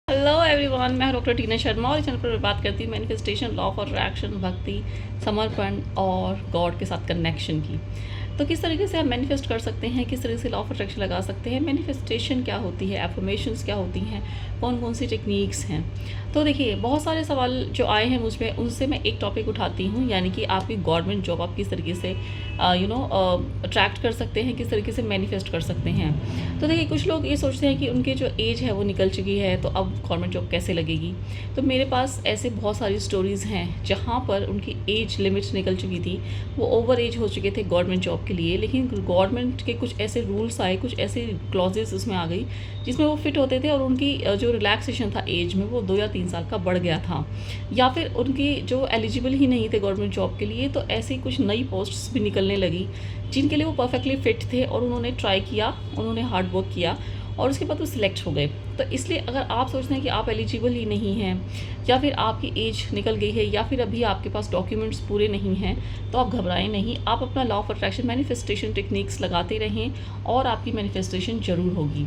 Hello everyone, मैं doctor टीना शर्मा और इस चैनल पर बात करती हूँ मैनिफेस्टेशन, लॉ ऑफ अट्रैक्शन, भक्ति, समर्पण और गॉड के साथ कनेक्शन की। तो किस तरीके से आप मैनिफेस्ट कर सकते हैं, किस तरीके से लॉ ऑफ अट्रैक्शन लगा सकते हैं, मैनिफेस्टेशन क्या होती है, एफर्मेशंस क्या होती हैं, कौन कौन सी टेक्निक्स हैं। तो देखिए, बहुत सारे सवाल जो आए हैं मुझ में, उनसे मैं एक टॉपिक उठाती हूँ, यानी कि आपकी गवर्नमेंट जॉब आप किस तरीके से अट्रैक्ट कर सकते हैं, किस तरीके से मैनिफेस्ट कर सकते हैं। तो देखिए, कुछ लोग ये सोचते हैं कि उनके जो एज है वो निकल चुकी है, तो अब गवर्नमेंट जॉब कैसे लगेगी। तो मेरे पास ऐसे बहुत सारी स्टोरीज़ हैं जहाँ पर उनकी एज लिमिट्स निकल चुकी थी, वो ओवर एज हो चुके थे गवर्नमेंट जॉब के लिए, लेकिन गवर्नमेंट के कुछ ऐसे रूल्स आए, कुछ ऐसे क्लॉजेस उसमें आ गई जिसमें वो फिट होते थे, और उनकी जो रिलैक्सेशन था एज में वो 2 या 3 साल का बढ़ गया था, या फिर उनकी जो एलिजिबल ही नहीं थे गवर्नमेंट जॉब के लिए। तो ऐसी कुछ नई पोस्ट्स भी निकलने लगी जिनके लिए वो परफेक्टली फिट थे, और उन्होंने ट्राई किया, उन्होंने हार्ड वर्क किया, और उसके बाद वो सिलेक्ट हो गए। तो इसलिए अगर आप सोचते हैं कि आप एलिजिबल ही नहीं हैं, या फिर आपकी एज निकल गई है, या फिर अभी आपके पास डॉक्यूमेंट्स पूरे नहीं हैं, तो आप घबराएं नहीं। आप अपना law of attraction manifestation techniques लगाते रहें और आपकी मैनिफेस्टेशन ज़रूर होगी।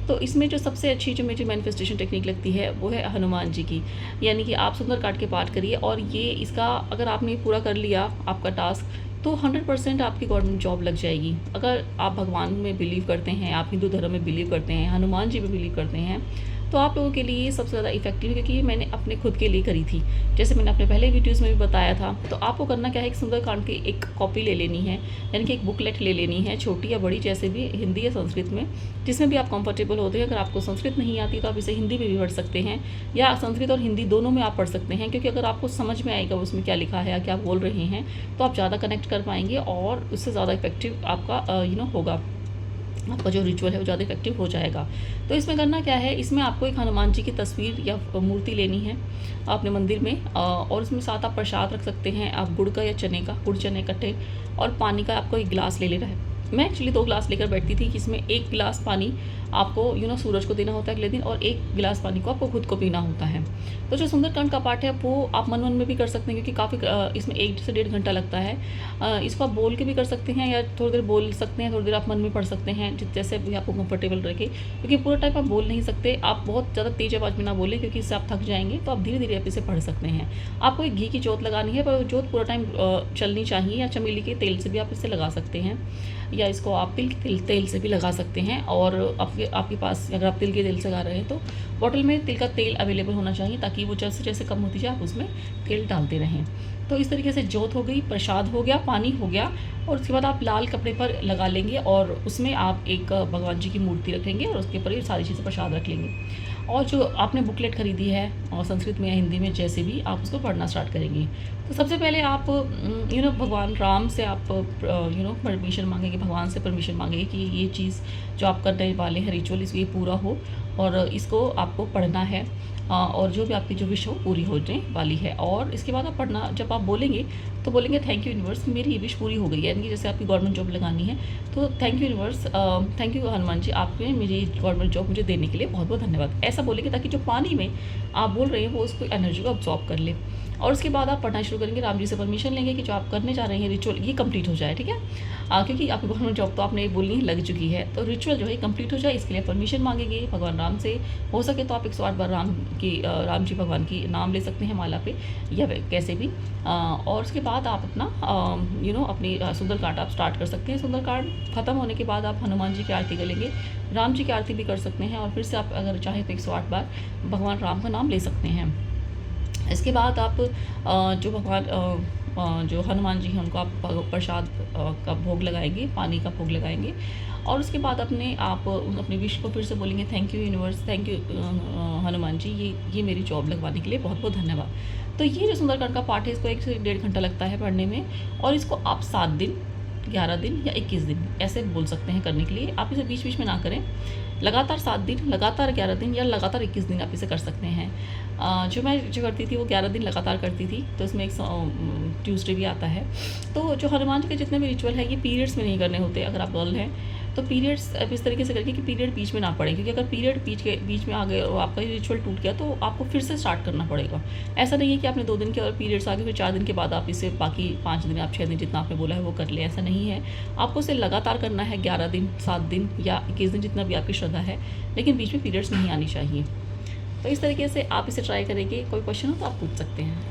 तो इसमें जो सबसे अच्छी जो मुझे मैनिफेस्टेशन टेक्निक लगती है वो है हनुमान जी की, यानी कि आप सुंदरकांड के पाठ करिए, और ये इसका अगर आपने पूरा कर लिया आपका टास्क, तो 100% आपकी गवर्नमेंट जॉब लग जाएगी। अगर आप भगवान में बिलीव करते हैं, आप हिंदू धर्म में बिलीव करते हैं, हनुमान जी में बिलीव करते हैं, तो आप लोगों के लिए ये सबसे ज़्यादा इफेक्टिव है, क्योंकि ये मैंने अपने खुद के लिए करी थी। जैसे मैंने अपने पहले वीडियोज़ में भी बताया था। तो आपको करना क्या है, एक सुंदरकांड की एक कॉपी ले लेनी है, यानी कि एक बुकलेट ले लेनी है, छोटी या बड़ी जैसे भी, हिंदी या संस्कृत में, जिसमें भी आप कंफर्टेबल होते हैं। अगर आपको संस्कृत नहीं आती तो आप इसे हिंदी में भी पढ़ सकते हैं, या संस्कृत और हिंदी दोनों में आप पढ़ सकते हैं, क्योंकि अगर आपको समझ में आएगा उसमें क्या लिखा है या क्या बोल रहे हैं, तो आप ज़्यादा कनेक्ट कर पाएंगे, और उससे ज़्यादा इफेक्टिव आपका होगा, आपका जो रिचुअल है वो ज़्यादा इफेक्टिव हो जाएगा। तो इसमें करना क्या है, इसमें आपको एक हनुमान जी की तस्वीर या मूर्ति लेनी है अपने मंदिर में, और इसमें साथ आप प्रसाद रख सकते हैं, आप गुड़ का या चने का, गुड़ चने इकट्ठे, और पानी का आपको एक गिलास ले लेना है। मैं एक्चुअली 2 गिलास लेकर बैठती थी, जिसमें 1 गिलास पानी आपको सूरज को देना होता है अगले दिन, और 1 गिलास पानी को आपको खुद को पीना होता है। तो जो सुंदरकांड का पाठ है वो आप मन मन में भी कर सकते हैं, क्योंकि काफ़ी इसमें 1 से 1.5 घंटा लगता है। इसको आप बोल के भी कर सकते हैं, या थोड़ी देर बोल सकते हैं, थोड़ी देर आप मन में पढ़ सकते हैं, जैसे भी आपको कंफर्टेबल रहे, क्योंकि पूरा टाइम आप बोल नहीं सकते। आप बहुत ज़्यादा तेज़ आवाज़ में ना बोलें, क्योंकि इससे आप थक जाएंगे। तो आप धीरे धीरे आप इसे पढ़ सकते हैं। आपको एक घी की जोत लगानी है, पर जोत पूरा टाइम चलनी चाहिए, या चमेली के तेल से भी आप इसे लगा सकते हैं, या इसको आप तिल के तेल से भी लगा सकते हैं। और आपके पास अगर आप तिल के तेल से लगा रहे हैं तो बॉटल में तिल का तेल अवेलेबल होना चाहिए, ताकि वो जैसे जैसे कम होती जाए आप उसमें तेल डालते रहें। तो इस तरीके से जोत हो गई, प्रसाद हो गया, पानी हो गया, और उसके बाद आप लाल कपड़े पर लगा लेंगे, और उसमें आप एक भगवान जी की मूर्ति रखेंगे, और उसके ऊपर ये सारी चीज़ें प्रसाद रख लेंगे। और जो आपने बुकलेट खरीदी है, और संस्कृत में या हिंदी में जैसे भी, आप उसको पढ़ना स्टार्ट करेंगे। तो सबसे पहले आप भगवान राम से आप परमिशन मांगेंगे, भगवान से परमिशन मांगेंगे कि ये चीज़ जो आप करने वाले हैं रिचुअल, इसको ये पूरा हो, और इसको आपको पढ़ना है, और जो भी आपकी जो विश हो पूरी होने वाली है। और इसके बाद आप पढ़ना, जब आप बोलेंगे तो बोलेंगे थैंक यू यूनिवर्स, मेरी ये विश पूरी हो गई है। यानी कि जैसे आपकी गवर्नमेंट जॉब लगानी है, तो thank you universe, thank you Hanuman ji, आपने मेरी गवर्नमेंट जॉब मुझे देने के लिए बहुत बहुत धन्यवाद, ऐसा बोलेंगे, ताकि जो पानी में आप बोल रहे हैं वो उसको एनर्जी को अब्जॉर्ब कर ले। और उसके बाद आप पढ़ना शुरू करेंगे, राम जी से परमिशन लेंगे कि जो आप करने जा रहे हैं रिचुअल ये कंप्लीट हो जाए, ठीक है। क्योंकि आपकी गवर्नमेंट जॉब तो आपने बोलनी लग चुकी है, तो रिचुअल जो है कंप्लीट हो जाए, इसके लिए परमिशन मांगेंगे भगवान राम से। हो सके तो आप 108 बार राम जी भगवान की नाम ले सकते हैं माला पे, या कैसे भी। और उसके बाद आप अपना अपनी सुंदरकांड आप स्टार्ट कर सकते हैं। सुंदरकांड खत्म होने के बाद आप हनुमान जी की आरती करेंगे, राम जी की आरती भी कर सकते हैं, और फिर से आप अगर चाहें तो 108 बार भगवान राम का नाम ले सकते हैं। इसके बाद आप जो हनुमान जी हैं उनको आप प्रसाद का भोग लगाएंगे, पानी का भोग लगाएंगे, और उसके बाद अपनी विश को फिर से बोलेंगे thank you universe, thank you Hanuman ji, ये मेरी जॉब लगवाने के लिए बहुत बहुत धन्यवाद। तो ये जो सुंदरकांड का पाठ है, इसको 1 से 1.5 घंटा लगता है पढ़ने में, और इसको आप 7 दिन, 11 दिन या 21 दिन ऐसे बोल सकते हैं करने के लिए। आप इसे बीच बीच में ना करें, लगातार 7 दिन, लगातार 11 दिन, या लगातार 21 दिन आप इसे कर सकते हैं। जो मैं जो करती थी वो 11 दिन लगातार करती थी, तो इसमें एक ट्यूसडे भी आता है। तो जो हनुमान जी के जितने भी रिचुअल है, ये पीरियड्स में नहीं करने होते। अगर आप गर्ल हैं तो पीरियड्स इस तरीके से करिए कि पीरियड बीच में ना पड़े, क्योंकि अगर पीरियड बीच में आ गए और आपका ये रिचुअल टूट गया, तो आपको फिर से स्टार्ट करना पड़ेगा। ऐसा नहीं है कि आपने 2 दिन के और पीरियड्स आ गए, फिर 4 दिन के बाद आप इसे बाकी 5 दिन, आप 6 दिन जितना आपने बोला है वो कर लें, ऐसा नहीं है। आपको इसे लगातार करना है, 11 दिन, 7 दिन या 21 दिन, जितना भी आपकी श्रद्धा है, लेकिन बीच में पीरियड्स नहीं आनी चाहिए। तो इस तरीके से आप इसे ट्राई करेंगे। कोई क्वेश्चन हो तो आप पूछ सकते हैं।